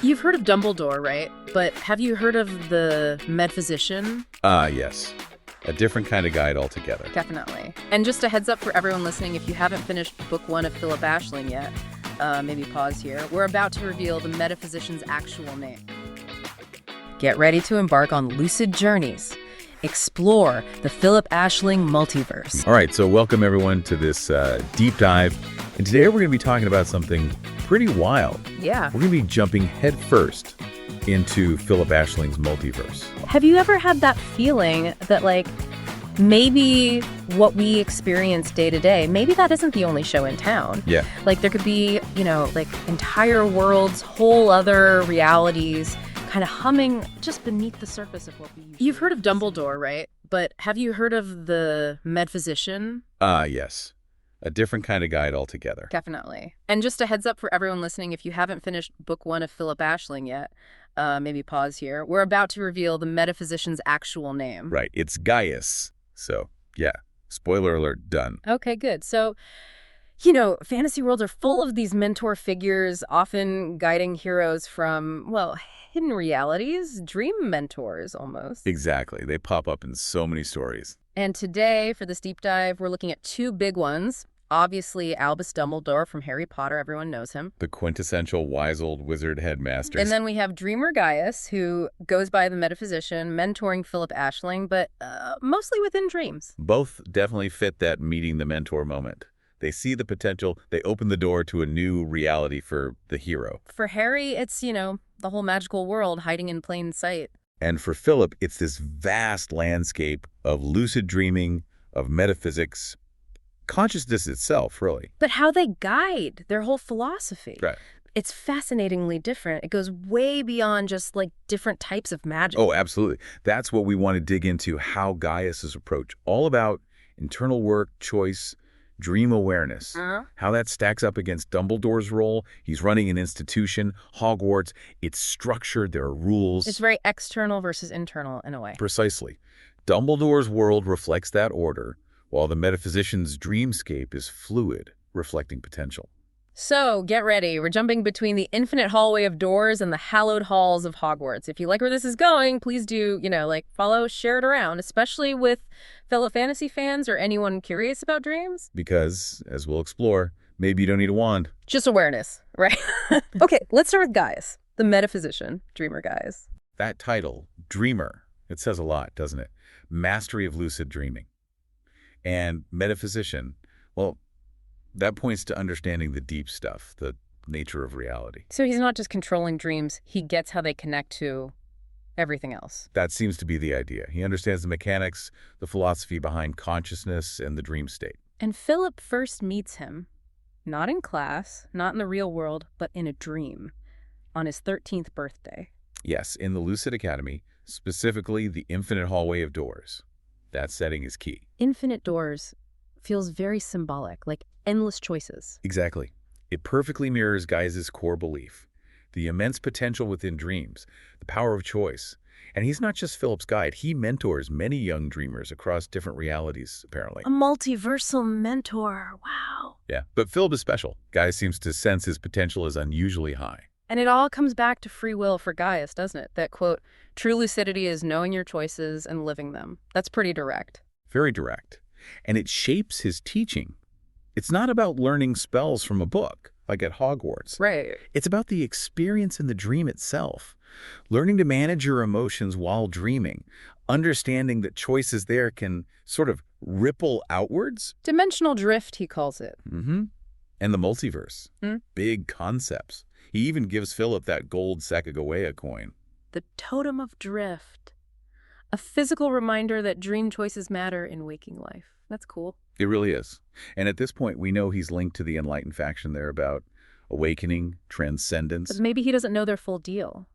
You've heard of Dumbledore, right? But have you heard of the Metaphysician? Ah, yes. A different kind of guide altogether. Definitely. And just a heads up for everyone listening, if you haven't finished book 1 of Phillip Aisling yet, maybe pause here. We're about to reveal the Metaphysician's actual name. Get ready to embark on lucid journeys. Explore the Phillip Aisling multiverse. All right, so welcome everyone to this deep dive. And today we're going to be talking about something pretty wild. Yeah. We're going to be jumping headfirst into Phillip Aisling's multiverse. Have you ever had that feeling that, like, maybe what we experience day to day, maybe that isn't the only show in town? Yeah. Like, there could be, like entire worlds, whole other realities kind of humming just beneath the surface of what we use. You've heard of Dumbledore, right? But have you heard of the Metaphysician? Ah, yes. A different kind of guide altogether. Definitely. And just a heads up for everyone listening, if you haven't finished book 1 of Phillip Aisling yet, maybe pause here. We're about to reveal the Metaphysician's actual name. Right. It's Gaius. So, yeah. Spoiler alert, done. Okay, good. So, fantasy worlds are full of these mentor figures, often guiding heroes from, well, hidden realities, dream mentors almost. Exactly. They pop up in so many stories. And today, for this deep dive, we're looking at 2 big ones. Obviously, Albus Dumbledore from Harry Potter, everyone knows him. The quintessential wise old wizard headmaster. And then we have Dreamer Gaius, who goes by the Metaphysician, mentoring Phillip Aisling, but mostly within dreams. Both definitely fit that meeting the mentor moment. They see the potential, they open the door to a new reality for the hero. For Harry, it's, the whole magical world hiding in plain sight. And for Philip, it's this vast landscape of lucid dreaming, of metaphysics, consciousness itself, really. But how they guide their whole philosophy. Right. It's fascinatingly different. It goes way beyond just, like, different types of magic. Oh, absolutely. That's what we want to dig into, how Gaius's approach, all about internal work, choice, dream awareness, how that stacks up against Dumbledore's role. He's running an institution, Hogwarts. It's structured. There are rules. It's very external versus internal in a way. Precisely. Dumbledore's world reflects that order, while the metaphysician's dreamscape is fluid, reflecting potential. So, get ready. We're jumping between the infinite hallway of doors and the hallowed halls of Hogwarts. If you like where this is going, please do, follow, share it around, especially with fellow fantasy fans or anyone curious about dreams. Because, as we'll explore, maybe you don't need a wand. Just awareness, right? Okay, let's start with Gaius, the Metaphysician, Dreamer Gaius. That title, Dreamer, it says a lot, doesn't it? Mastery of lucid dreaming. And Metaphysician, well, that points to understanding the deep stuff, the nature of reality. So he's not just controlling dreams, he gets how they connect to everything else. That seems to be the idea. He understands the mechanics, the philosophy behind consciousness and the dream state. And Philip first meets him, not in class, not in the real world, but in a dream, on his 13th birthday. Yes, in the Lucid Academy, specifically the infinite hallway of doors. That setting is key. Infinite doors feels very symbolic, like endless choices. Exactly. It perfectly mirrors Gaius's core belief, the immense potential within dreams, the power of choice. And he's not just Philip's guide. He mentors many young dreamers across different realities, apparently. A multiversal mentor. Wow. Yeah, but Philip is special. Gaius seems to sense his potential is unusually high. And it all comes back to free will for Gaius, doesn't it? That, quote, true lucidity is knowing your choices and living them. That's pretty direct. Very direct. And it shapes his teaching. It's not about learning spells from a book, like at Hogwarts. Right. It's about the experience in the dream itself. Learning to manage your emotions while dreaming. Understanding that choices there can sort of ripple outwards. Dimensional drift, he calls it. Mm-hmm. And the multiverse. Big concepts. He even gives Philip that gold Sacagawea coin. The totem of drift. A physical reminder that dream choices matter in waking life. That's cool. It really is. And at this point, we know he's linked to the enlightened faction there about awakening, transcendence. But maybe he doesn't know their full deal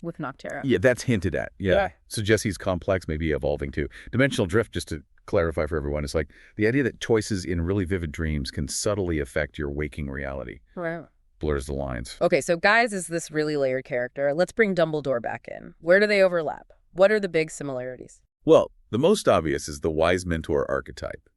with Noctera. Yeah, that's hinted at. Yeah. Suggests he's complex, maybe evolving too. Dimensional drift, just to clarify for everyone, is like the idea that choices in really vivid dreams can subtly affect your waking reality. Right. Blurs the lines. Okay, so Gaius is this really layered character. Let's bring Dumbledore back in. Where do they overlap? What are the big similarities? Well, the most obvious is the wise mentor archetype.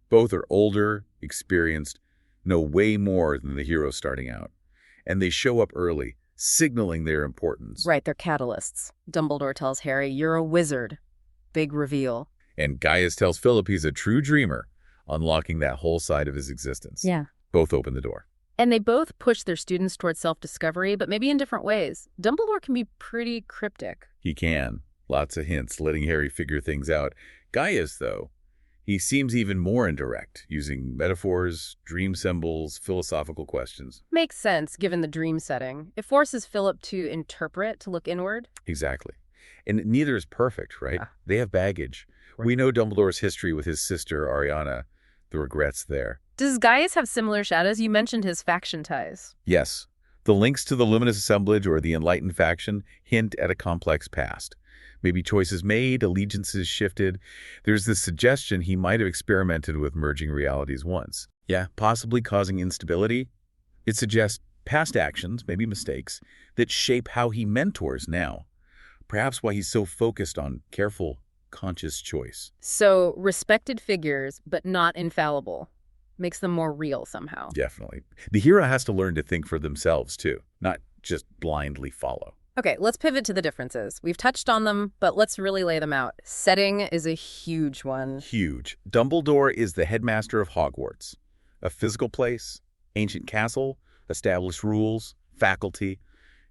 Both are older, experienced, know way more than the hero starting out. And they show up early, signaling their importance. Right, they're catalysts. Dumbledore tells Harry, "You're a wizard." Big reveal. And Gaius tells Philip he's a true dreamer, unlocking that whole side of his existence. Yeah. Both open the door. And they both push their students towards self-discovery, but maybe in different ways. Dumbledore can be pretty cryptic. He can. Lots of hints, letting Harry figure things out. Gaius, though, he seems even more indirect, using metaphors, dream symbols, philosophical questions. Makes sense, given the dream setting. It forces Philip to interpret, to look inward. Exactly. And neither is perfect, right? Yeah. They have baggage. Right. We know Dumbledore's history with his sister, Ariana, the regrets there. Does Gaius have similar shadows? You mentioned his faction ties. Yes, the links to the Luminous Assemblage or the Enlightened faction hint at a complex past. Maybe choices made, allegiances shifted. There's this suggestion he might have experimented with merging realities once. Yeah, possibly causing instability. It suggests past actions, maybe mistakes, that shape how he mentors now. Perhaps why he's so focused on careful, conscious choice. So, respected figures, but not infallible. Makes them more real somehow. Definitely. The hero has to learn to think for themselves, too, not just blindly follow. Okay, let's pivot to the differences. We've touched on them, but let's really lay them out. Setting is a huge one. Huge. Dumbledore is the headmaster of Hogwarts. A physical place, ancient castle, established rules, faculty.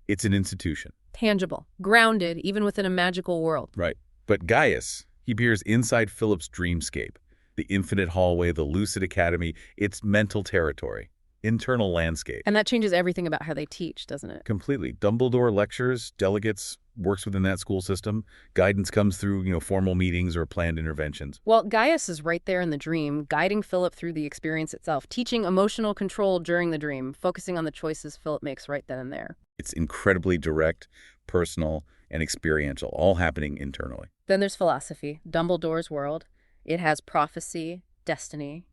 It's an institution. Tangible, grounded, even within a magical world. Right. But Gaius, he appears inside Philip's dreamscape. The infinite hallway, the lucid academy, it's mental territory. Internal landscape. And that changes everything about how they teach, doesn't it? Completely. Dumbledore lectures, delegates, works within that school system. Guidance comes through, formal meetings or planned interventions. Well, Gaius is right there in the dream, guiding Philip through the experience itself, teaching emotional control during the dream, focusing on the choices Philip makes right then and there. It's incredibly direct, personal, and experiential, all happening internally. Then there's philosophy, Dumbledore's world. It has prophecy, destiny.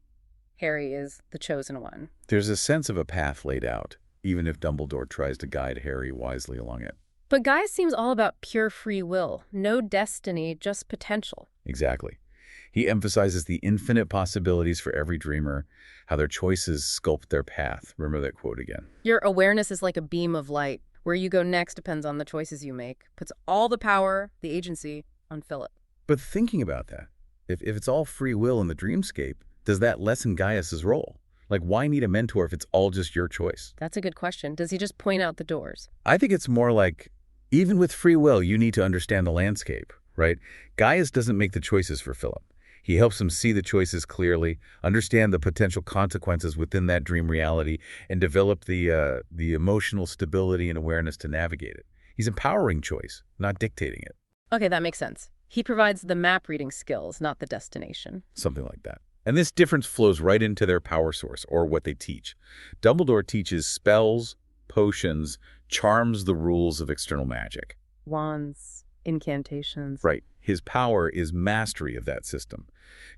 Harry is the chosen one. There's a sense of a path laid out, even if Dumbledore tries to guide Harry wisely along it. But Gaius seems all about pure free will. No destiny, just potential. Exactly. He emphasizes the infinite possibilities for every dreamer, how their choices sculpt their path. Remember that quote again. Your awareness is like a beam of light. Where you go next depends on the choices you make. Puts all the power, the agency, on Philip. But thinking about that, if it's all free will in the dreamscape, does that lessen Gaius's role? Like, why need a mentor if it's all just your choice? That's a good question. Does he just point out the doors? I think it's more like, even with free will, you need to understand the landscape, right? Gaius doesn't make the choices for Philip. He helps him see the choices clearly, understand the potential consequences within that dream reality, and develop the emotional stability and awareness to navigate it. He's empowering choice, not dictating it. Okay, that makes sense. He provides the map reading skills, not the destination. Something like that. And this difference flows right into their power source, or what they teach. Dumbledore teaches spells, potions, charms, the rules of external magic. Wands, incantations. Right. His power is mastery of that system.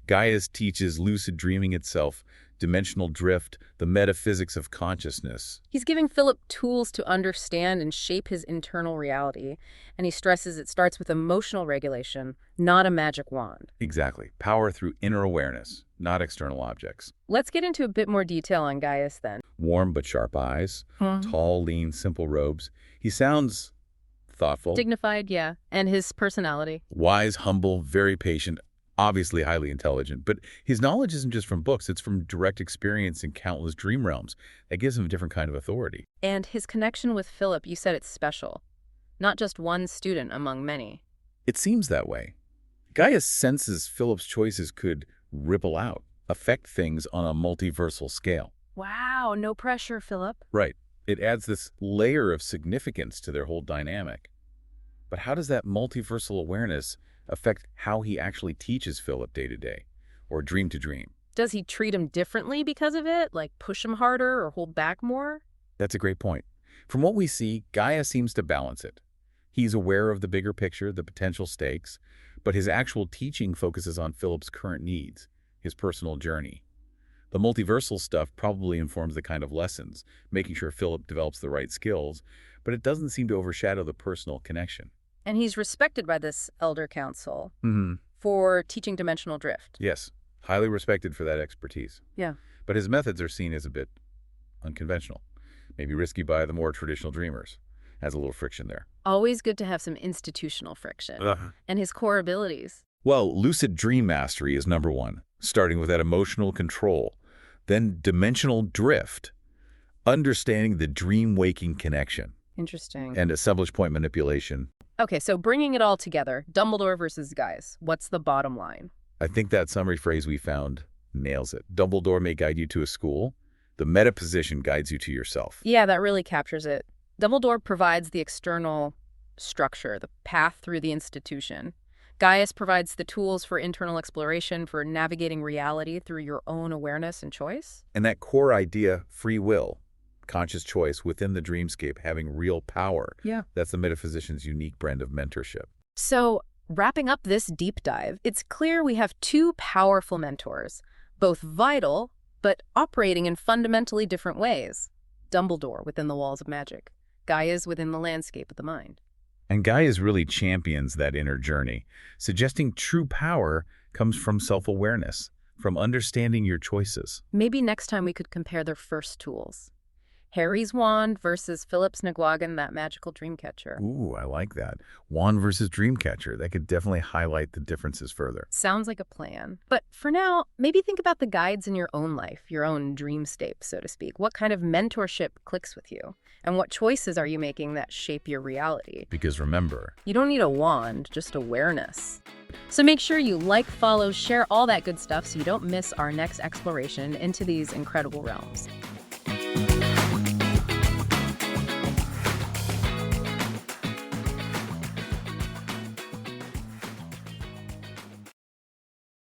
Gaius teaches lucid dreaming itself, dimensional drift, the metaphysics of consciousness. He's giving Philip tools to understand and shape his internal reality, and he stresses it starts with emotional regulation, not a magic wand. Exactly. Power through inner awareness, not external objects. Let's get into a bit more detail on Gaius then. Warm but sharp eyes, tall, lean, simple robes. He sounds thoughtful. Dignified, yeah. And his personality. Wise, humble, very patient, obviously highly intelligent. But his knowledge isn't just from books, it's from direct experience in countless dream realms. That gives him a different kind of authority. And his connection with Philip, you said it's special. Not just one student among many. It seems that way. Gaius senses Philip's choices could ripple out, affect things on a multiversal scale. Wow, no pressure, Philip. Right. It adds this layer of significance to their whole dynamic. But how does that multiversal awareness affect how he actually teaches Philip day to day, or dream to dream? Does he treat him differently because of it? Like push him harder or hold back more? That's a great point. From what we see, Gaius seems to balance it. He's aware of the bigger picture, the potential stakes, but his actual teaching focuses on Philip's current needs, his personal journey. The multiversal stuff probably informs the kind of lessons, making sure Philip develops the right skills, but it doesn't seem to overshadow the personal connection. And he's respected by this elder council for teaching dimensional drift. Yes, highly respected for that expertise. Yeah. But his methods are seen as a bit unconventional, maybe risky by the more traditional dreamers. has a little friction there. Always good to have some institutional friction. And his core abilities. Well, lucid dream mastery is number one, starting with that emotional control. Then dimensional drift, understanding the dream-waking connection. Interesting. And assemblage point manipulation. Okay, so bringing it all together, Dumbledore versus Gaius. What's the bottom line? I think that summary phrase we found nails it. Dumbledore may guide you to a school. The metaphysician guides you to yourself. Yeah, that really captures it. Dumbledore provides the external structure, the path through the institution. Gaius provides the tools for internal exploration, for navigating reality through your own awareness and choice. And that core idea, free will, conscious choice within the dreamscape, having real power. Yeah. That's the metaphysician's unique brand of mentorship. So, wrapping up this deep dive, it's clear we have two powerful mentors, both vital, but operating in fundamentally different ways. Dumbledore within the walls of magic, Gaius within the landscape of the mind. And Gaius really champions that inner journey, suggesting true power comes from self-awareness, from understanding your choices. Maybe next time we could compare their first tools. Harry's wand versus Philip's Nagwagan, that magical dream catcher. Ooh, I like that. Wand versus Dreamcatcher. That could definitely highlight the differences further. Sounds like a plan. But for now, maybe think about the guides in your own life, your own dreamscape, so to speak. What kind of mentorship clicks with you? And what choices are you making that shape your reality? Because remember, you don't need a wand, just awareness. So make sure you like, follow, share all that good stuff so you don't miss our next exploration into these incredible realms.